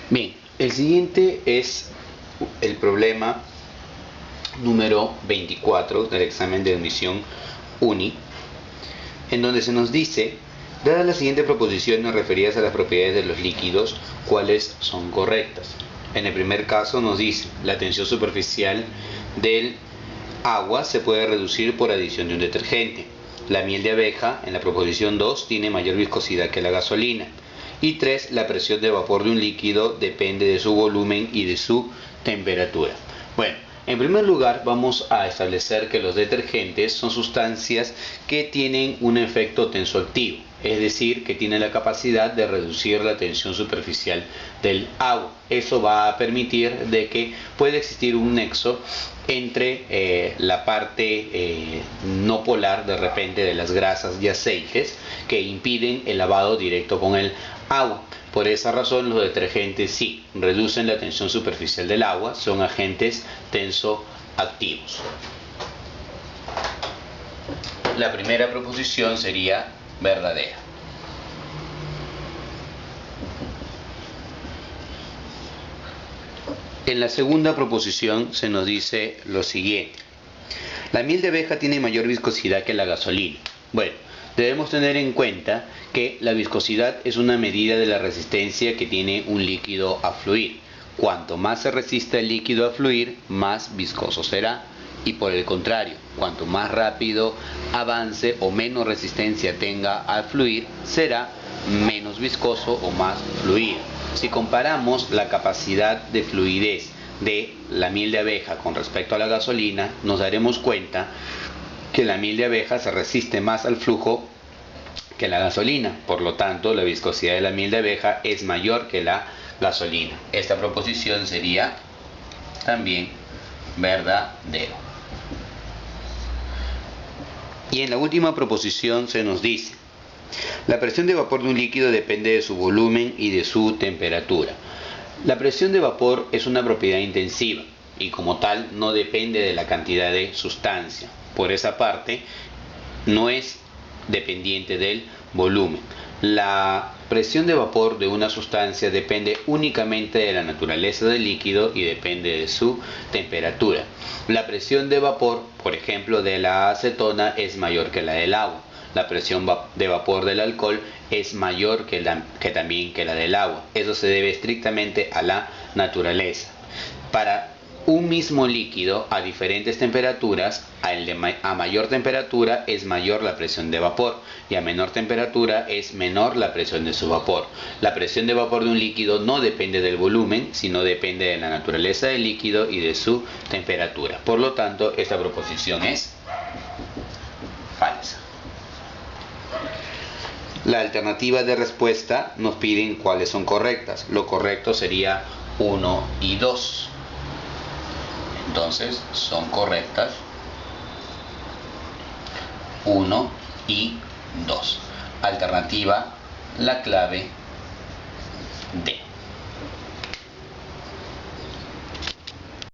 Bien, el siguiente es el problema número 24 del examen de admisión UNI, en donde se nos dice: dadas las siguientes proposiciones referidas a las propiedades de los líquidos, ¿cuáles son correctas? En el primer caso nos dice: la tensión superficial del agua se puede reducir por adición de un detergente. La miel de abeja, en la proposición 2, tiene mayor viscosidad que la gasolina. Y 3, la presión de vapor de un líquido depende de su volumen y de su temperatura. Bueno, en primer lugar vamos a establecer que los detergentes son sustancias que tienen un efecto tensoactivo, es decir, que tienen la capacidad de reducir la tensión superficial del agua. Eso va a permitir de que pueda existir un nexo entre la parte no polar de repente de las grasas y aceites que impiden el lavado directo con el agua. Por esa razón los detergentes sí reducen la tensión superficial del agua, son agentes tensoactivos. La primera proposición sería verdadera. En la segunda proposición se nos dice lo siguiente: la miel de abeja tiene mayor viscosidad que la gasolina. Bueno, debemos tener en cuenta que la viscosidad es una medida de la resistencia que tiene un líquido a fluir. Cuanto más se resista el líquido a fluir, más viscoso será. Y por el contrario, cuanto más rápido avance o menos resistencia tenga al fluir, será menos viscoso o más fluido. Si comparamos la capacidad de fluidez de la miel de abeja con respecto a la gasolina, nos daremos cuenta que la miel de abeja se resiste más al flujo que la gasolina. Por lo tanto, la viscosidad de la miel de abeja es mayor que la gasolina. Esta proposición sería también verdadero. Y en la última proposición se nos dice: la presión de vapor de un líquido depende de su volumen y de su temperatura. La presión de vapor es una propiedad intensiva y como tal no depende de la cantidad de sustancia. Por esa parte no es dependiente del volumen. La presión de vapor de una sustancia depende únicamente de la naturaleza del líquido y depende de su temperatura. La presión de vapor, por ejemplo, de la acetona es mayor que la del agua. La presión de vapor del alcohol es mayor que también que la del agua. Eso se debe estrictamente a la naturaleza. Para un mismo líquido a diferentes temperaturas, a mayor temperatura es mayor la presión de vapor y a menor temperatura es menor la presión de su vapor. La presión de vapor de un líquido no depende del volumen, sino depende de la naturaleza del líquido y de su temperatura. Por lo tanto, esta proposición es falsa. La alternativa de respuesta nos piden cuáles son correctas. Lo correcto sería 1 y 2. Entonces son correctas 1 y 2. Alternativa, la clave D.